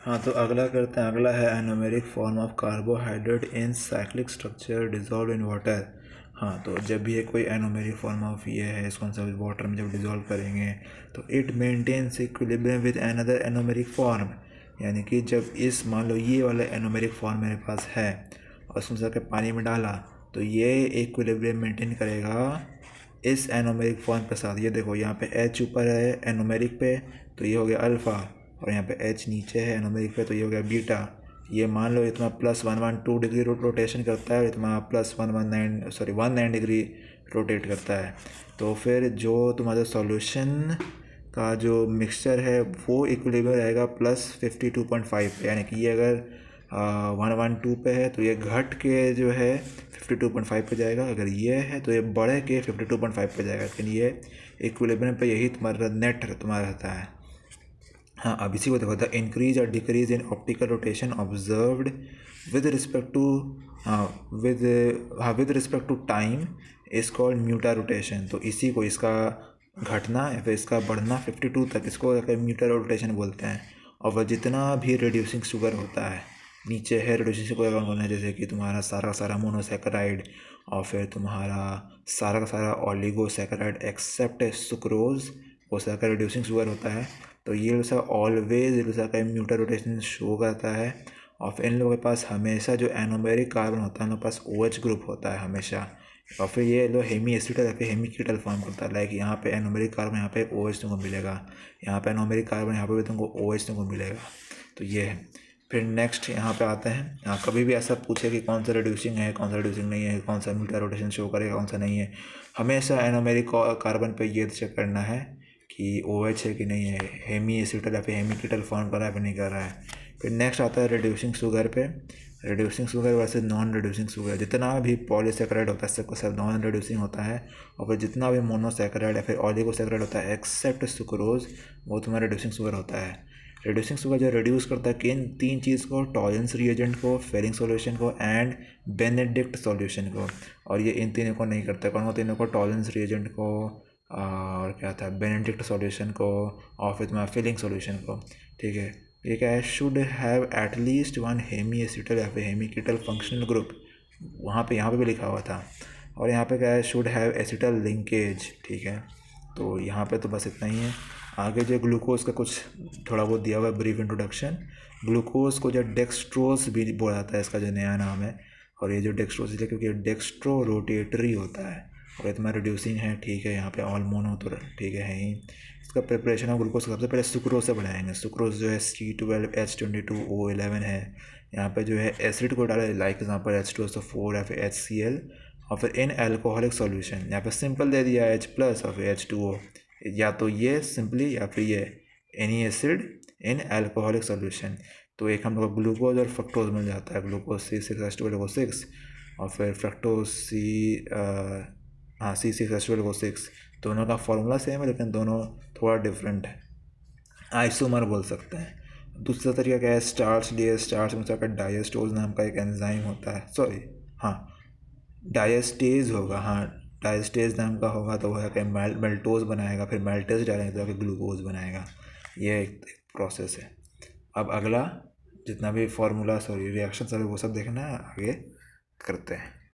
हाँ, तो अगला करते हैं। अगला है anomeric form of carbohydrate in cyclic structure dissolve in water. हाँ, तो जब भी ये कोई एनोमेरिक फॉर्म ऑफ ये है, इसको हम वाटर में जब डिजॉल्व करेंगे तो it maintains equilibrium with another anomeric form. यानी कि जब इस मान लो ये वाला एनोमेरिक फॉर्म मेरे पास है और उसमें से पानी में डाला तो ये इक्विलिब्रियम मेंटेन करेगा इस एनोमेरिक फॉर्म के साथ। ये देखो यहाँ पे एच ऊपर है एनोमेरिक पे तो ये हो गया अल्फ़ा, और यहाँ पे एच नीचे है एनोमेरिक पे तो ये हो गया बीटा। ये मान लो इतना +112 डिग्री रोटेशन करता है और इतना +119 डिग्री रोटेट करता है। तो फिर जो तुम्हारा सॉल्यूशन का जो मिक्सचर है वो इक्विलिब्रियम रहेगा +52.5 पे। यानी कि ये अगर 112 पे है तो ये घट के जो है 52.5 पे जाएगा, अगर ये है तो ये बढ़ के 52.5 पे जाएगा। लेकिन ये इक्विलिब्रियम पे यही तुम्हारा नेट तुम्हारा रहता है। हाँ, अब इसी को देखो, द इंक्रीज और decrease in optical rotation observed with respect to with respect to time is called mutarotation. तो इसी को, इसका घटना या फिर इसका बढ़ना 52 तक, इसको म्यूटा रोटेशन बोलते हैं। और वह जितना भी रिड्यूसिंग शुगर होता है, नीचे है रिड्यूसिंग शुगर कौन कौन है, जैसे कि तुम्हारा सारा का सारा मोनोसैकेराइड और फिर तुम्हारा सारा का सारा ऑलिगोसैकेराइड एक्सेप्ट सुक्रोज, वो सारा रिड्यूसिंग शुगर होता है। तो ये सब ऑलवेज का म्यूटा रोटेशन शो करता है। और फिर इन लोगों के पास हमेशा जो एनोमेरिक कार्बन होता है उनके पास OH ग्रुप होता है हमेशा। और फिर ये लोग हेमी एसिटल या फिर हेमी कीटल फॉर्म करता है। लाइक यहाँ पे एनोमेरिक कार्बन, यहाँ पे OH तुमको मिलेगा, यहाँ पे एनोमेरिक कार्बन, यहाँ पे भी तुमको OH तुमको मिलेगा। तो ये है। फिर नेक्स्ट यहाँ पे आते हैं। यहाँ कभी भी ऐसा पूछे कि कौन सा रिड्यूसिंग है, कौन सा रिड्यूसिंग नहीं है, कौन सा म्यूटा रोटेशन शो करेगा, कौन सा नहीं है, हमेशा एनोमेरिक कार्बन पे ये चेक करना है कि OH है कि नहीं है, हेमी एसिटल या फिर हेमी कीटल फॉर्म कर रहा है फिर नहीं कर रहा है। फिर नेक्स्ट आता है रिड्यूसिंग शुगर पे। रिड्यूसिंग शुगर वैसे नॉन रिड्यूसिंग शुगर, जितना भी पॉलीसेकेराइड होता है सबको सब नॉन रिड्यूसिंग होता है। और फिर जितना भी मोनोसेकेराइड या फिर ऑलिगोसेकेराइड होता है एक्सेप्ट सुक्रोज, वो तुम्हारा रिड्यूसिंग शुगर होता है। रिड्यूसिंग शुगर जो रिड्यूस करता है किन 3 चीज़ को, टॉलरेंस रिएजेंट को, फेरिंग सॉल्यूशन को एंड बेनेडिक्ट सॉल्यूशन को। और ये इन तीनों को नहीं करता। कौन को तीनों को, टॉलरेंस रिएजेंट को और क्या था बेनेडिक्ट सॉल्यूशन को और फिर तुम्हारा फिलिंग सॉल्यूशन को। ठीक है, ये क्या है, should have at least 1 hemiacetal या फिर हेमी कीटल फंक्शनल ग्रुप, वहाँ पे यहाँ पे भी लिखा हुआ था। और यहाँ पे क्या है, शुड हैव एसिटल लिंकेज। ठीक है, तो यहाँ पे तो बस इतना ही है। आगे जो ग्लूकोज का कुछ थोड़ा बहुत दिया हुआ है ब्रीफ इंट्रोडक्शन। ग्लूकोज को जो डेक्सट्रोज भी बोला जाता है, इसका जो नया नाम है। और ये जो डेक्सट्रोज इसलिए क्योंकि डेक्सट्रो रोटेटरी होता है और इतना रिड्यूसिंग है। ठीक है, यहाँ पे ऑल मोनो तो ठीक है ही। इसका प्रिपरेशन ऑफ ग्लूकोज सबसे पहले सुक्रोज से बनाएंगे। सुक्रोज जो है C12H22O11 है। यहाँ पे जो है एसिड को डाला, लाइक एग्जाम्पल H2SO4 या फिर HCl। और फिर इन एल्कोहलिक सॉल्यूशन यहाँ पे सिंपल दे दिया H+ और फिर H2O, या तो ये सिंपली या फिर ये any acid in alcoholic solution. तो एक हम लोग ग्लूकोज और फ्रक्टोज मिल जाता है, ग्लूकोज C6H12O6 और फिर फ्रक्टोज C6H12O6। दोनों का फॉर्मूला सेम है लेकिन दोनों थोड़ा डिफरेंट है, आइसोमर बोल सकते हैं। दूसरा तरीका क्या है, स्टार्च लिए। स्टार्च में उसका डायस्टोज नाम का एक एंजाइम होता है, सॉरी हाँ डायस्टेज होगा, हाँ डायस्टेज नाम का होगा। तो वह मेल्टोज बनाएगा, फिर मेल्टेज डालेंगे तो आगे ग्लूकोज बनाएगा। ये एक प्रोसेस है। अब अगला जितना भी फार्मूला सॉरी रिएक्शन सब वो सब देखना है, आगे करते हैं।